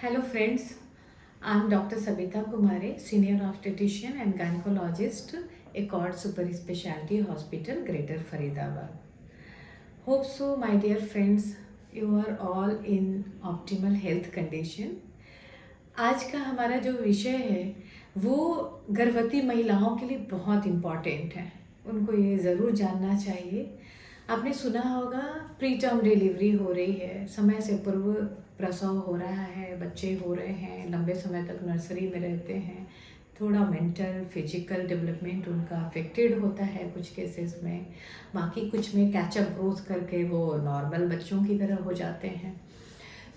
Hello friends, I'm Dr. Sabita Kumare, Senior Obstetrician and Gynecologist, Accord Super Specialty Hospital, Greater Faridabad. Hope so, my dear friends, you are all in optimal health condition. आज का हमारा जो विषय है वो गर्भवती महिलाओं के लिए बहुत इम्पॉर्टेंट है, उनको ये ज़रूर जानना चाहिए। आपने सुना होगा प्री टर्म डिलीवरी हो रही है, समय से पूर्व प्रसव हो रहा है, बच्चे हो रहे हैं, लंबे समय तक नर्सरी में रहते हैं, थोड़ा मेंटल फिजिकल डेवलपमेंट उनका अफेक्टेड होता है कुछ केसेस में, बाकी कुछ में कैचअप ग्रोथ करके वो नॉर्मल बच्चों की तरह हो जाते हैं।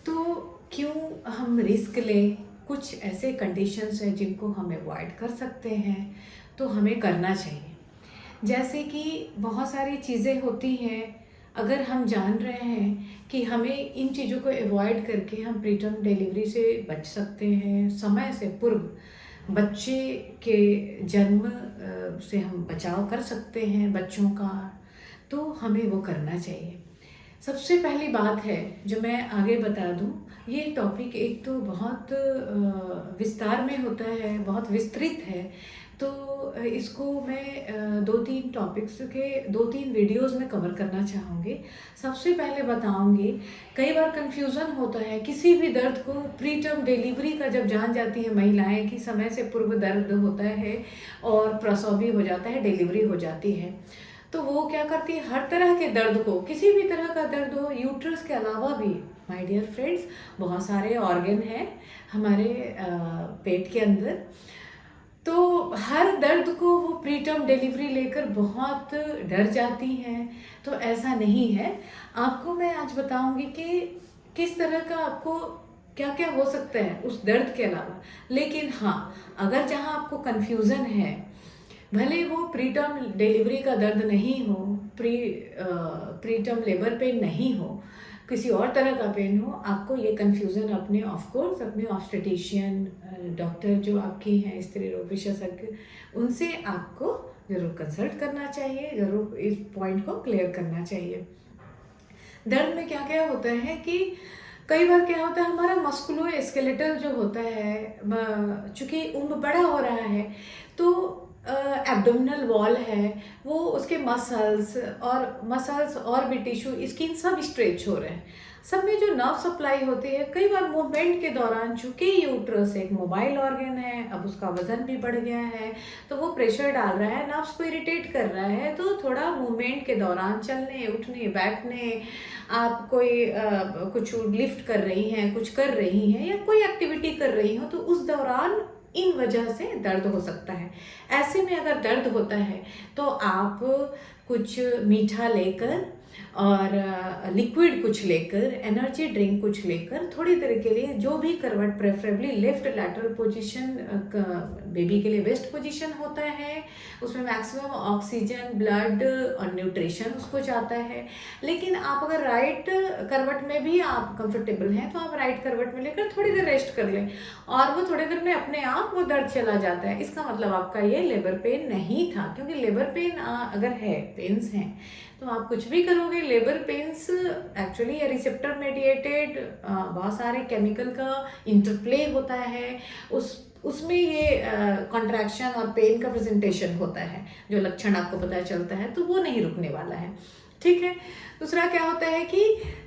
तो क्यों हम रिस्क लें? कुछ ऐसे कंडीशंस हैं जिनको हम अवॉइड कर सकते हैं, तो हमें करना चाहिए। जैसे कि बहुत सारी चीज़ें होती हैं, अगर हम जान रहे हैं कि हमें इन चीज़ों को अवॉइड करके हम प्रीटर्म डिलीवरी से बच सकते हैं, समय से पूर्व बच्चे के जन्म से हम बचाव कर सकते हैं बच्चों का, तो हमें वो करना चाहिए। सबसे पहली बात है जो मैं आगे बता दूं, ये टॉपिक एक तो बहुत विस्तार में होता है, बहुत विस्तृत है, तो इसको मैं दो तीन टॉपिक्स के दो तीन वीडियोस में कवर करना चाहूँगी। सबसे पहले बताऊँगी, कई बार कंफ्यूजन होता है किसी भी दर्द को प्री टर्म डिलीवरी का, जब जान जाती है महिलाएं कि समय से पूर्व दर्द होता है और प्रसव भी हो जाता है, डिलीवरी हो जाती है, तो वो क्या करती है, हर तरह के दर्द को, किसी भी तरह का दर्द हो, यूट्रस के अलावा भी माय डियर फ्रेंड्स बहुत सारे ऑर्गन हैं हमारे पेट के अंदर, तो हर दर्द को वो प्री टर्म डिलीवरी लेकर बहुत डर जाती हैं। तो ऐसा नहीं है। आपको मैं आज बताऊंगी कि किस तरह का आपको क्या क्या हो सकता है उस दर्द के अलावा। लेकिन हाँ, अगर जहाँ आपको कन्फ्यूज़न है, भले वो प्री टर्म डिलीवरी का दर्द नहीं हो, प्री टर्म लेबर पेन नहीं हो, किसी और तरह का पेन हो, आपको ये कन्फ्यूज़न अपने ऑफकोर्स अपने ऑब्स्टेट्रिशियन डॉक्टर जो आपकी हैं स्त्री रोग विशेषज्ञ, उनसे आपको ज़रूर कंसल्ट करना चाहिए, ज़रूर इस पॉइंट को क्लियर करना चाहिए। दर्द में क्या क्या होता है कि कई बार क्या होता है, हमारा मस्कुलो स्केलेटल जो होता है, चूँकि उम्र बड़ा हो रहा है, तो एब्डोमिनल वॉल है वो, उसके मसल्स और भी टिश्यू, स्किन सब स्ट्रेच हो रहे हैं, सब में जो नर्व सप्लाई होती है, कई बार मूवमेंट के दौरान, चूँकि यूट्रस एक मोबाइल ऑर्गन है, अब उसका वजन भी बढ़ गया है, तो वो प्रेशर डाल रहा है, नर्व्स को इरिटेट कर रहा है, तो थोड़ा मूवमेंट के दौरान चलने उठने बैठने, आप कोई कुछ लिफ्ट कर रही हैं, कुछ कर रही हैं या कोई एक्टिविटी कर रही हो, तो उस दौरान इन वजह से दर्द हो सकता है। ऐसे में अगर दर्द होता है तो आप कुछ मीठा लेकर और लिक्विड कुछ लेकर, एनर्जी ड्रिंक कुछ लेकर थोड़ी देर के लिए, जो भी करवट, preferably left lateral position, baby के लिए बेस्ट पोजीशन होता है, उसमें मैक्सिमम ऑक्सीजन, ब्लड और न्यूट्रिशन उसको जाता है। लेकिन आप अगर राइट करवट में भी आप कंफर्टेबल हैं तो आप राइट करवट में लेकर थोड़ी देर रेस्ट कर लें, और वो थोड़ी देर में अपने आप वो दर्द चला जाता है। इसका मतलब आपका ये लेबर पेन नहीं था, क्योंकि लेबर पेन अगर है, पेन्स हैं, तो आप कुछ भी करोगे, लेबर पेन्स एक्चुअली ये रिसेप्टर मेडिएटेड बहुत सारे केमिकल का इंटरप्ले होता है, उसमें ये कॉन्ट्रैक्शन और पेन का प्रेजेंटेशन होता है, जो लक्षण आपको पता चलता है, तो वो नहीं रुकने वाला है। ठीक है। दूसरा क्या होता है कि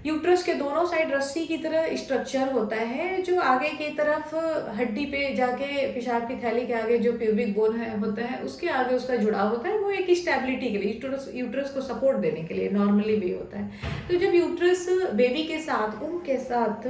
यूट्रस के दोनों साइड रस्सी की तरह स्ट्रक्चर होता है, जो आगे की तरफ हड्डी पे जाके, पेशाब की थैली के आगे जो प्यूबिक बोन है होता है, उसके आगे उसका जुड़ाव होता है, वो एक स्टेबिलिटी के लिए, यूट्रस को सपोर्ट देने के लिए नॉर्मली भी होता है। तो जब यूट्रस बेबी के साथ, उनके साथ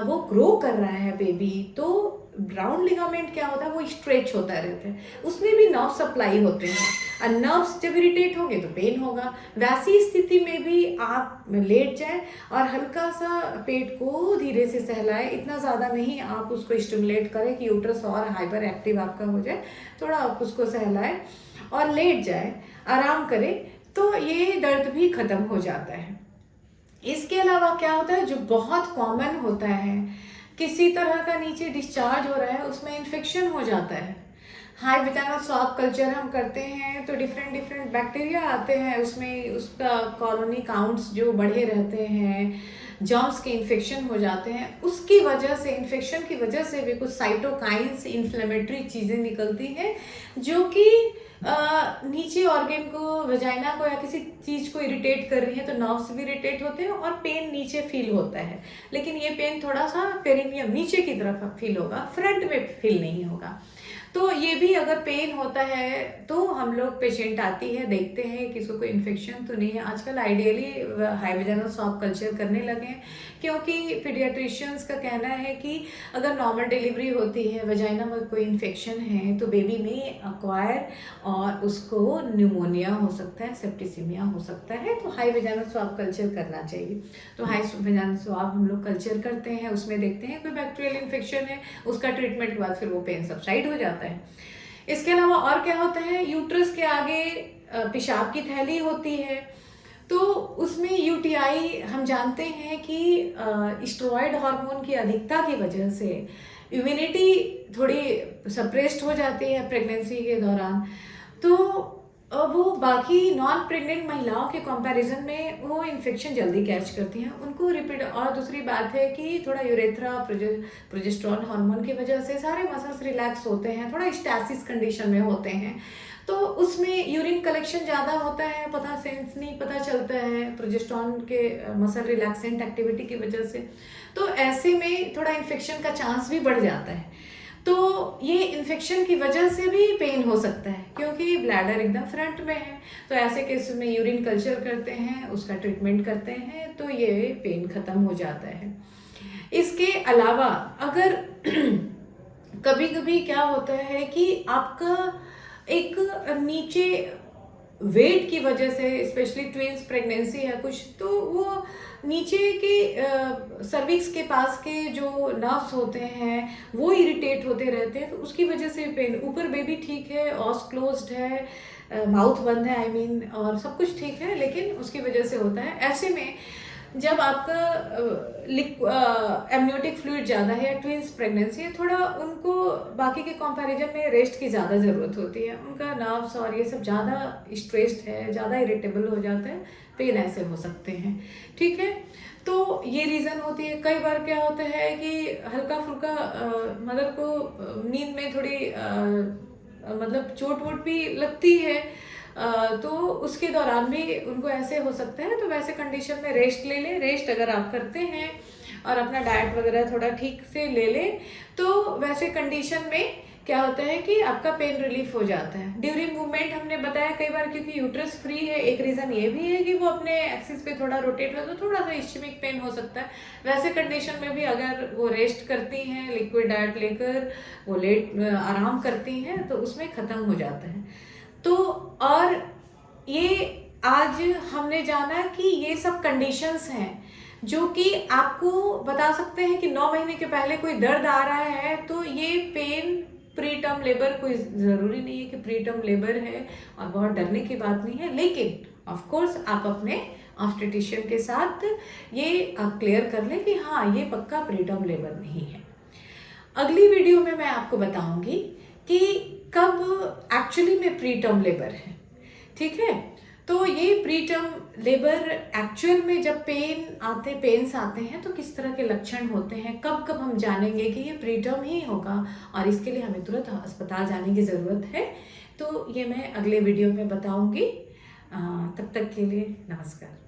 वो ग्रो कर रहा है बेबी, तो राउंड लिगामेंट क्या होता है, वो स्ट्रेच होता रहता है, उसमें भी नर्व सप्लाई होते हैं, और नर्व्स जब इरिटेट होंगे तो पेन होगा। वैसी स्थिति में भी आप लेट जाए और हल्का सा पेट को धीरे से सहलाए, इतना ज़्यादा नहीं आप उसको स्टिमुलेट करें कि यूट्रस और हाइपर एक्टिव आपका हो जाए, थोड़ा आप उसको सहलाए और लेट जाए, आराम करें, तो ये दर्द भी ख़त्म हो जाता है। इसके अलावा क्या होता है, जो बहुत कॉमन होता है, किसी तरह का नीचे डिस्चार्ज हो रहा है, उसमें इन्फेक्शन हो जाता है। हाई विटामिन सॉप कल्चर हम करते हैं तो डिफरेंट बैक्टीरिया आते हैं उसमें, उसका कॉलोनी काउंट्स जो बढ़े रहते हैं, जर्म्स के इन्फेक्शन हो जाते हैं, उसकी वजह से, इन्फेक्शन की वजह से भी कुछ साइटोकाइन्स, इन्फ्लेमेटरी चीज़ें निकलती हैं जो कि नीचे ऑर्गन को, वजाइना को या किसी चीज़ को इरिटेट कर रही है, तो नर्व्स भी इरिटेट होते हैं और पेन नीचे फील होता है। लेकिन ये पेन थोड़ा सा पेरिनियम नीचे की तरफ फील होगा, फ्रंट में फील नहीं होगा। तो ये भी अगर पेन होता है तो हम लोग, पेशेंट आती है, देखते हैं कि इसको कोई इन्फेक्शन तो नहीं है। आजकल ideally high vaginal swab culture करने लगे हैं, क्योंकि पीडियाट्रिशियंस का कहना है कि अगर नॉर्मल डिलीवरी होती है, वजाइना में कोई इन्फेक्शन है, तो बेबी में अक्वायर और उसको न्यूमोनिया हो सकता है, सेप्टिसिमिया हो सकता है, तो हाई वेजाइनल स्वैब कल्चर करना चाहिए। तो हाई वेजाइनल स्वैब हम लोग कल्चर करते हैं, उसमें देखते हैं कोई बैक्टीरियल इन्फेक्शन है, उसका ट्रीटमेंट के बाद फिर वो पेन सबसाइड हो जाता है। इसके अलावा और क्या होता है, यूट्रस के आगे पेशाब की थैली होती है, तो उसमें यूटीआई हम जानते हैं कि स्टेरॉयड हार्मोन की अधिकता की वजह से इम्यूनिटी थोड़ी सप्रेस्ड हो जाती है प्रेगनेंसी के दौरान। तो वो बाकी नॉन प्रेग्नेंट महिलाओं के कंपैरिजन में वो इन्फेक्शन जल्दी कैच करती हैं, उनको रिपीट। और दूसरी बात है कि थोड़ा यूरेथ्रा, प्रोजेस्टेरॉन हार्मोन की वजह से सारे मसल्स रिलैक्स होते हैं, थोड़ा स्टैसिस कंडीशन में होते हैं, तो उसमें यूरिन कलेक्शन ज़्यादा होता है, पता सेंस नहीं पता चलता है प्रोजेस्टेरॉन के मसल रिलैक्सेंट एक्टिविटी की वजह से। तो ऐसे में थोड़ा इन्फेक्शन का चांस भी बढ़ जाता है। तो ये इन्फेक्शन की वजह से भी पेन हो सकता है, क्योंकि ब्लैडर एकदम फ्रंट में है। तो ऐसे केस में यूरिन कल्चर करते हैं, उसका ट्रीटमेंट करते हैं, तो ये पेन खत्म हो जाता है। इसके अलावा अगर कभी कभी क्या होता है कि आपका एक नीचे वेट की वजह से, स्पेशली ट्विंस प्रेगनेंसी है कुछ, तो वो नीचे के सर्विक्स के पास के जो नर्व्स होते हैं वो इरिटेट होते रहते हैं, तो उसकी वजह से पेन। ऊपर बेबी ठीक है, ऑस क्लोज्ड है, माउथ बंद है, और सब कुछ ठीक है, लेकिन उसकी वजह से होता है। ऐसे में जब आपका एमनियोटिक फ्लूइड ज़्यादा है या ट्विंस प्रेगनेंसी है, थोड़ा उनको बाकी के कंपैरिजन में रेस्ट की ज़्यादा ज़रूरत होती है। उनका नर्व्स और ये सब ज़्यादा स्ट्रेस्ड है, ज़्यादा इरिटेबल हो जाता है, पेन ऐसे हो सकते हैं। ठीक है, तो ये रीज़न होती है। कई बार क्या होता है कि हल्का फुल्का मदर को नींद में थोड़ी मतलब चोट वोट भी लगती है, तो उसके दौरान भी उनको ऐसे हो सकता है। तो वैसे कंडीशन में रेस्ट ले लें। रेस्ट अगर आप करते हैं और अपना डाइट वगैरह थोड़ा ठीक से ले लें, तो वैसे कंडीशन में क्या होता है कि आपका पेन रिलीफ हो जाता है। ड्यूरिंग मूवमेंट हमने बताया कई बार, क्योंकि यूट्रस फ्री है, एक रीज़न ये भी है कि वो अपने एक्सिस पे थोड़ा रोटेट हो, तो थोड़ा सा इस्चेमिक पेन हो सकता है। वैसे कंडीशन में भी अगर वो रेस्ट करती हैं, लिक्विड डाइट लेकर वो लेट आराम करती हैं, तो उसमें ख़त्म हो जाता है। तो और ये आज हमने जाना कि ये सब कंडीशंस हैं जो कि आपको बता सकते हैं कि 9 महीने के पहले कोई दर्द आ रहा है, तो ये पेन प्री टर्म लेबर, कोई ज़रूरी नहीं है कि प्री टर्म लेबर है और बहुत डरने की बात नहीं है। लेकिन ऑफ कोर्स आप अपने ऑब्स्टेट्रिशियन के साथ ये आप क्लियर कर लें कि हाँ, ये पक्का प्री टर्म लेबर नहीं है। अगली वीडियो में मैं आपको बताऊंगी कि कब एक्चुअली में प्री टर्म लेबर है। ठीक है, तो ये प्री टर्म लेबर एक्चुअल में जब पेन्स आते हैं तो किस तरह के लक्षण होते हैं, कब कब हम जानेंगे कि ये प्री टर्म ही होगा, और इसके लिए हमें तुरंत अस्पताल जाने की ज़रूरत है। तो ये मैं अगले वीडियो में बताऊंगी। तब तक के लिए नमस्कार।